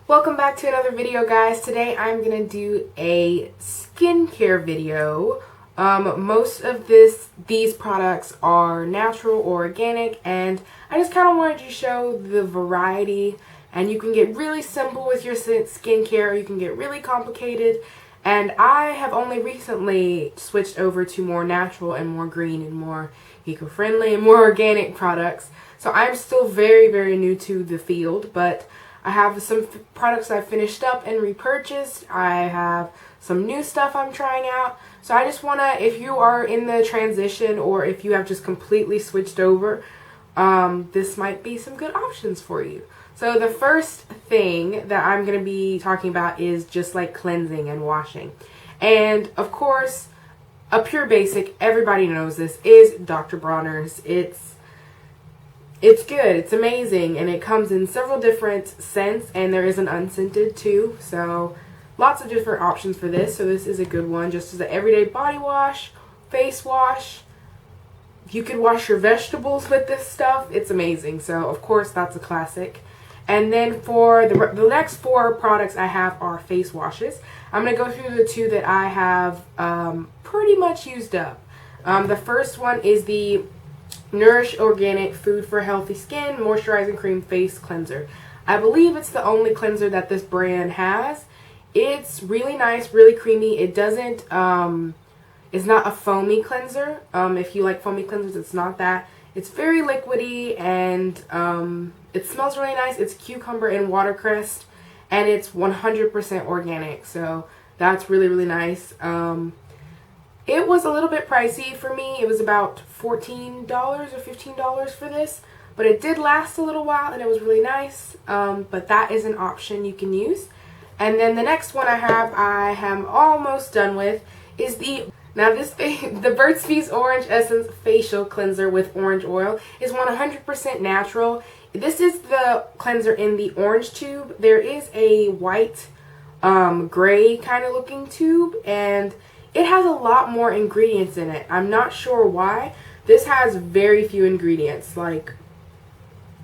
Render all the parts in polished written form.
Welcome back to another video, guys. Today I'm going to do a skincare video. Most of these products are natural or organic, and I just kind of wanted to show the variety. And you can get really simple with your skincare, you can get really complicated. And I have only recently switched over to more natural and more green and more eco-friendly and more organic products. So I'm still very new to the field, but I have some products I've finished up and repurchased. I have some new stuff I'm trying out. So I just want to, if you are in the transition or if you have just completely switched over, this might be some good options for you. So the first thing that I'm going to be talking about is just like cleansing and washing. And of course, a pure basic, everybody knows this, is Dr. Bronner's. It's good, it's amazing, and it comes in several different scents, and there is an unscented too, so lots of different options for this. So this is a good one just as an everyday body wash, face wash. You could wash your vegetables with this stuff. It's amazing. So of course that's a classic. And then for the next four products I have are face washes. I'm going to go through the two that I have pretty much used up. The first one is the Nourish Organic Food for Healthy Skin Moisturizing Cream Face Cleanser. I believe it's the only cleanser that this brand has. It's really nice, really creamy. It doesn't, it's not a foamy cleanser. If you like foamy cleansers, it's not that. It's very liquidy, and it smells really nice. It's cucumber and watercress, and it's 100% organic, so that's really nice. It was a little bit pricey for me. It was about $14 or $15 for this, but it did last a little while, and it was really nice. But that is an option you can use. And then the next one I am almost done with, is the Burt's Bees Orange Essence Facial Cleanser with Orange Oil is 100% natural. This is the cleanser in the orange tube. There is a white, gray kind of looking tube, and it has a lot more ingredients in it. I'm not sure why. This has very few ingredients, like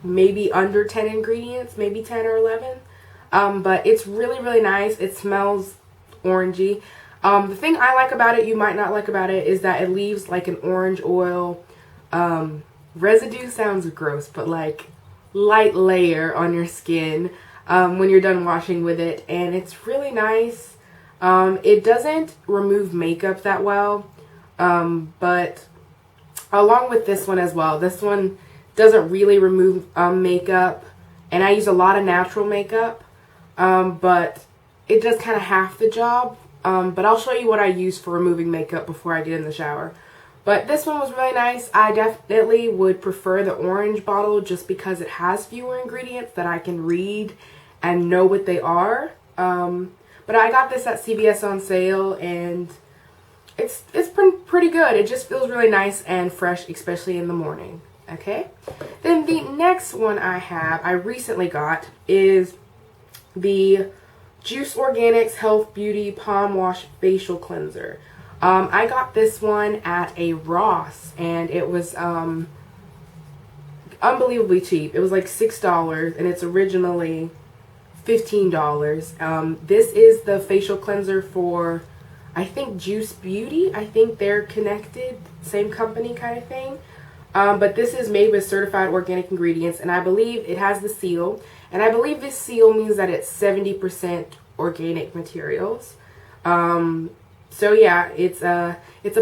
maybe under 10 ingredients, maybe 10 or 11. But it's really nice. It smells orangey. The thing I like about it, you might not like about it, is that it leaves like an orange oil residue. Sounds gross, but like light layer on your skin when you're done washing with it, and it's really nice. It doesn't remove makeup that well, but along with this one as well, this one doesn't really remove makeup, and I use a lot of natural makeup, but it does kind of half the job. But I'll show you what I use for removing makeup before I get in the shower. But this one was really nice. I definitely would prefer the orange bottle just because it has fewer ingredients that I can read and know what they are. But I got this at CVS on sale, and it's pretty good. It just feels really nice and fresh, especially in the morning. Okay? Then the next one I recently got, is the Juice Organics Health Beauty Palm Wash Facial Cleanser. I got this one at a Ross, and it was unbelievably cheap. It was like $6, and it's originally $15. This is the facial cleanser for, I think, Juice Beauty. I think they're connected, same company kind of thing. But this is made with certified organic ingredients, and I believe it has the seal. And I believe this seal means that it's 70% organic materials. So yeah, it's a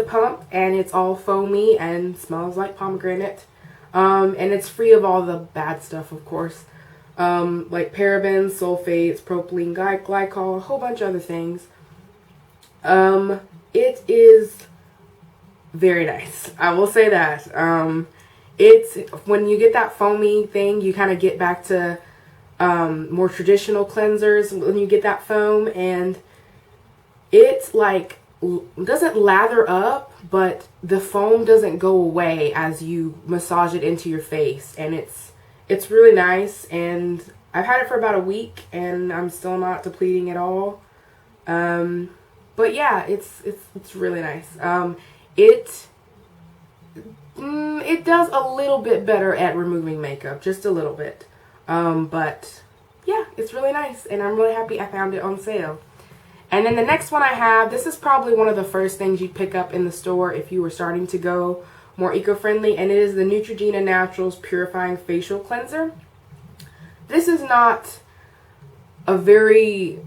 pump, and it's all foamy and smells like pomegranate. And it's free of all the bad stuff, of course. Like parabens, sulfates, propylene glycol, a whole bunch of other things. It is very nice. I will say that. It's when you get that foamy thing, you kind of get back to more traditional cleansers when you get that foam, and it's like doesn't lather up, but the foam doesn't go away as you massage it into your face, and it's really nice. And I've had it for about a week, and I'm still not depleting at all. But yeah, it's really nice. It does a little bit better at removing makeup, just a little bit. But yeah, it's really nice, and I'm really happy I found it on sale. And then the next one I have, this is probably one of the first things you'd pick up in the store if you were starting to go more eco-friendly, and it is the Neutrogena Naturals Purifying Facial Cleanser. This is not a very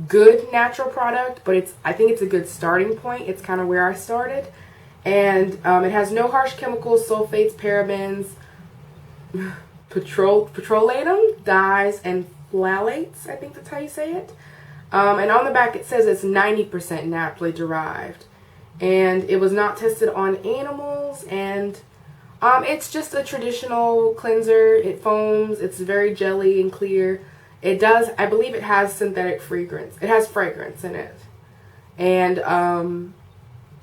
good natural product, but I think it's a good starting point. It's kind of where I started. And it has no harsh chemicals, sulfates, parabens, petroleum, dyes, and phthalates. I think that's how you say it. And on the back it says it's 90% naturally derived. And it was not tested on animals, and it's just a traditional cleanser. It foams, it's very jelly and clear. It does, I believe it has synthetic fragrance. It has fragrance in it. And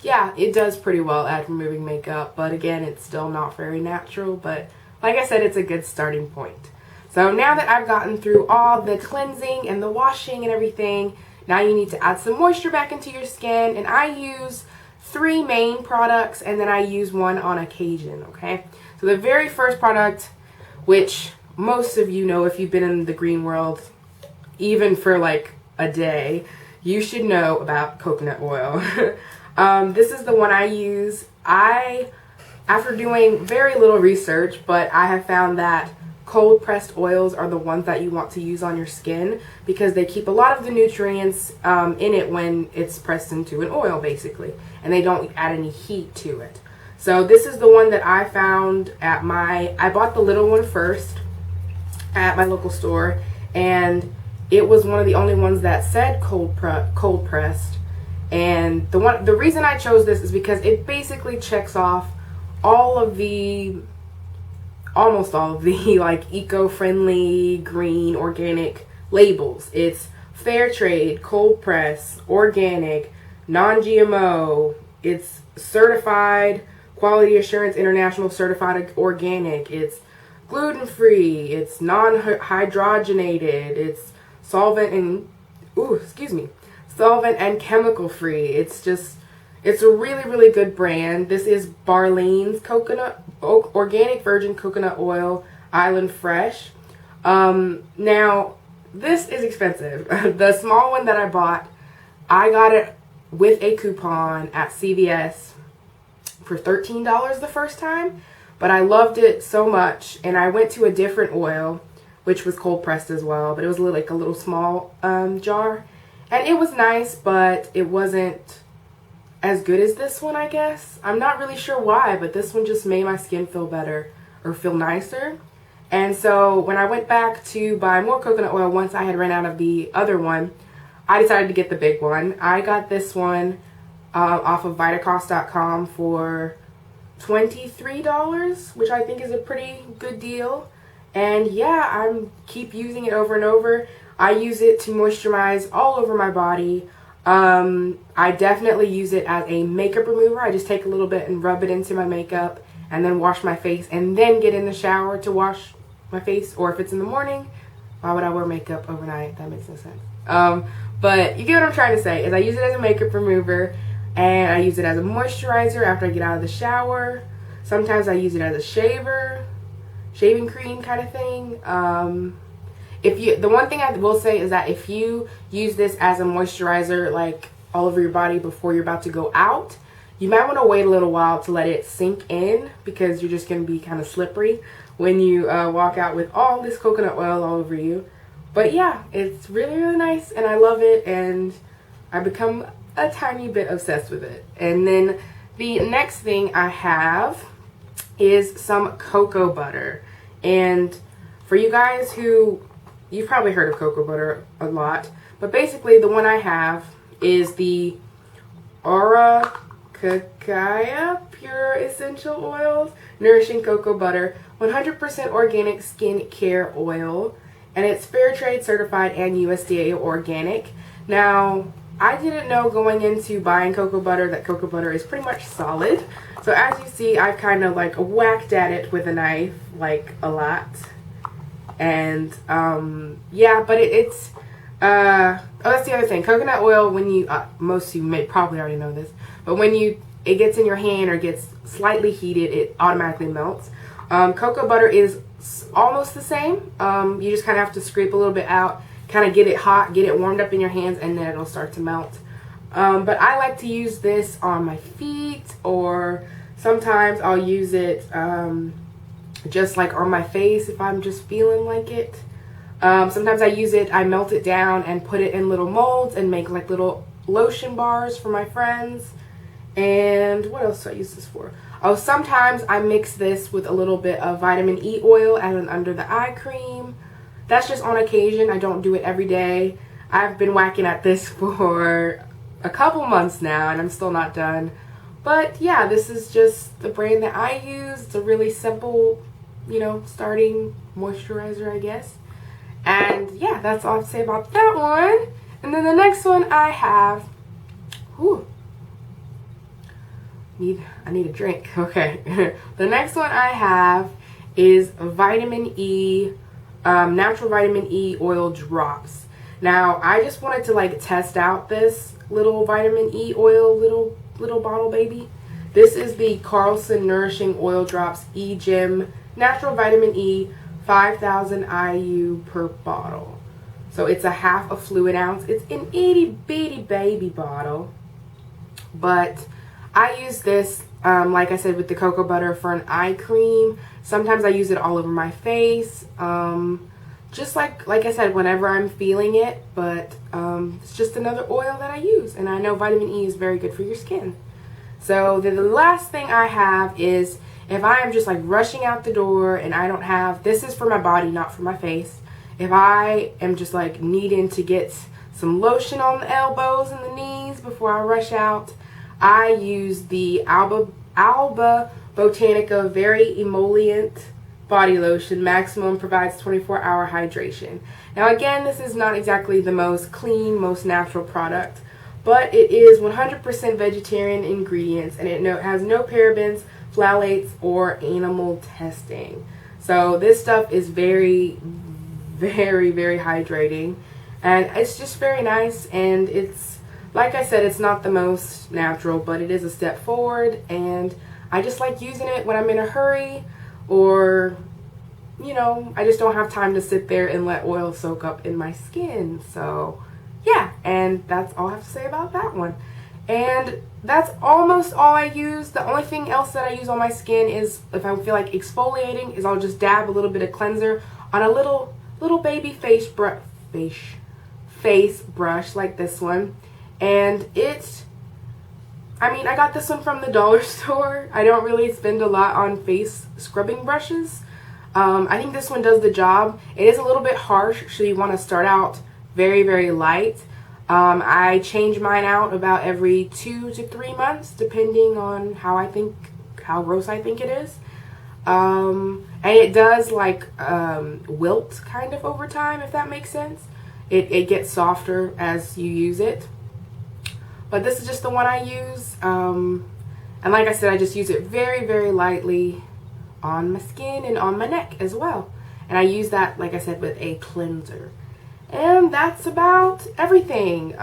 yeah, it does pretty well at removing makeup, but again, it's still not very natural. But like I said, it's a good starting point. So now that I've gotten through all the cleansing and the washing and everything, now you need to add some moisture back into your skin. And I use 3 main products, and then I use one on occasion, okay? So the very first product, which most of you know if you've been in the green world, even for like a day, you should know about coconut oil. This is the one I use. After doing very little research, but I have found that cold pressed oils are the ones that you want to use on your skin because they keep a lot of the nutrients in it when it's pressed into an oil, basically, and they don't add any heat to it. So this is the one that I found at I bought the little one first at my local store, and it was one of the only ones that said cold pressed. And the reason I chose this is because it basically checks off almost all of the like eco-friendly, green, organic labels. It's fair trade, cold press, organic, non-GMO. It's certified, quality assurance, international certified organic. It's gluten-free. It's non-hydrogenated. It's solvent and chemical-free. It's a really, really good brand. This is Barlean's Organic Virgin Coconut Oil Island Fresh. Now, this is expensive. The small one that I bought, I got it with a coupon at CVS for $13 the first time. But I loved it so much, and I went to a different oil, which was cold pressed as well. But it was like a little small jar. And it was nice, but it wasn't as good as this one, I guess. I'm not really sure why, but this one just made my skin feel better or feel nicer. And so when I went back to buy more coconut oil, once I had run out of the other one, I decided to get the big one. I got this one off of Vitacost.com for $23, which I think is a pretty good deal. And yeah, I keep using it over and over. I use it to moisturize all over my body. I definitely use it as a makeup remover. I just take a little bit and rub it into my makeup and then wash my face and then get in the shower to wash my face. Or if it's in the morning, why would I wear makeup overnight? That makes no sense. But you get what I'm trying to say, is I use it as a makeup remover, and I use it as a moisturizer after I get out of the shower. Sometimes I use it as a shaving cream kind of thing. The one thing I will say is that if you use this as a moisturizer like all over your body before you're about to go out, you might want to wait a little while to let it sink in, because you're just going to be kind of slippery when you walk out with all this coconut oil all over you. But yeah, it's really, really nice, and I love it, and I become a tiny bit obsessed with it. And then the next thing I have is some cocoa butter. And for you guys you've probably heard of cocoa butter a lot, but basically the one I have is the Araucaria Pure Essential Oils Nourishing Cocoa Butter 100% Organic Skin Care Oil, and it's fair trade certified and USDA organic. Now, I didn't know going into buying cocoa butter that cocoa butter is pretty much solid. So as you see, I've kind of like whacked at it with a knife like a lot. And yeah, but it's oh, that's the other thing. Coconut oil, when you most of you may probably already know this, but when it gets in your hand or gets slightly heated, it automatically melts. Cocoa butter is tastes almost the same. You just kind of have to scrape a little bit out, kind of get it hot, get it warmed up in your hands, and then it'll start to melt. But I like to use this on my feet, or sometimes I'll use it just like on my face if I'm just feeling like it. Sometimes I melt it down and put it in little molds and make like little lotion bars for my friends. And what else do I use this for? Oh, sometimes I mix this with a little bit of vitamin E oil as an under the eye cream. That's just on occasion. I don't do it every day. I've been whacking at this for a couple months now and I'm still not done. But yeah, this is just the brand that I use. It's a really simple, you know, starting moisturizer, I guess. And yeah, that's all I have to say about that one. And then the next one I have, I need a drink. Okay. The next one I have is vitamin E, natural vitamin E oil drops. Now, I just wanted to like test out this little vitamin E oil, little bottle baby. This is the Carlson Nourishing Oil Drops E-Gem Natural Vitamin E 5,000 IU per bottle. So it's a half a fluid ounce. It's an itty bitty baby bottle. But I use this, like I said, with the cocoa butter for an eye cream. Sometimes I use it all over my face. Just like I said, whenever I'm feeling it. But it's just another oil that I use. And I know vitamin E is very good for your skin. So then the last thing I have is if I am just like rushing out the door and I don't have, this is for my body, not for my face. If I am just like needing to get some lotion on the elbows and the knees before I rush out, I use the Alba Botanica Very Emollient Body Lotion. Maximum provides 24-hour hydration. Now again, this is not exactly the most clean, most natural product, but it is 100% vegetarian ingredients and it has no parabens, phthalates, or animal testing. So this stuff is very, very, very hydrating, and it's just very nice. And it's, like I said, it's not the most natural, but it is a step forward, and I just like using it when I'm in a hurry, or you know, I just don't have time to sit there and let oil soak up in my skin. So yeah, and that's all I have to say about that one. And that's almost all I use. The only thing else that I use on my skin is if I feel like exfoliating, is I'll just dab a little bit of cleanser on a little baby face brush like this one. And I got this one from the dollar store. I don't really spend a lot on face scrubbing brushes. I think this one does the job. It is a little bit harsh, so you want to start out very, very light. I change mine out about every 2 to 3 months, depending on how gross I think it is. And it does like wilt kind of over time, if that makes sense. It gets softer as you use it. But this is just the one I use. And like I said, I just use it very, very lightly on my skin and on my neck as well. And I use that, like I said, with a cleanser. And that's about everything.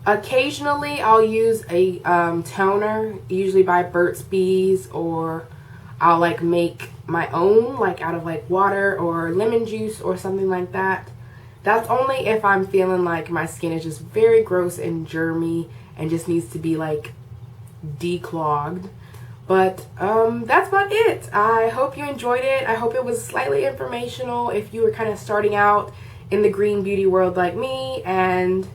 Occasionally I'll use a toner, usually by Burt's Bees, or I'll like make my own, like out of like water or lemon juice or something like that. That's only if I'm feeling like my skin is just very gross and germy and just needs to be like declogged. But that's about it. I hope you enjoyed it. I hope it was slightly informational if you were kind of starting out in the green beauty world like me. And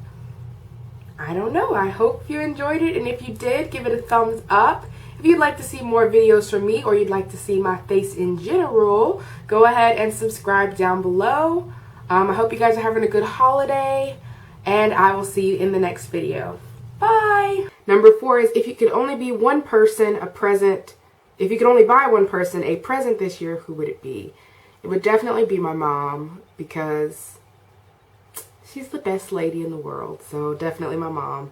I don't know, I hope you enjoyed it, and if you did, give it a thumbs up. If you'd like to see more videos from me, or you'd like to see my face in general, go ahead and subscribe down below. I hope you guys are having a good holiday, and I will see you in the next video. Bye! Number 4 is, if you could only be one person a present, if you could only buy one person a present this year, who would it be? It would definitely be my mom, because she's the best lady in the world, so definitely my mom.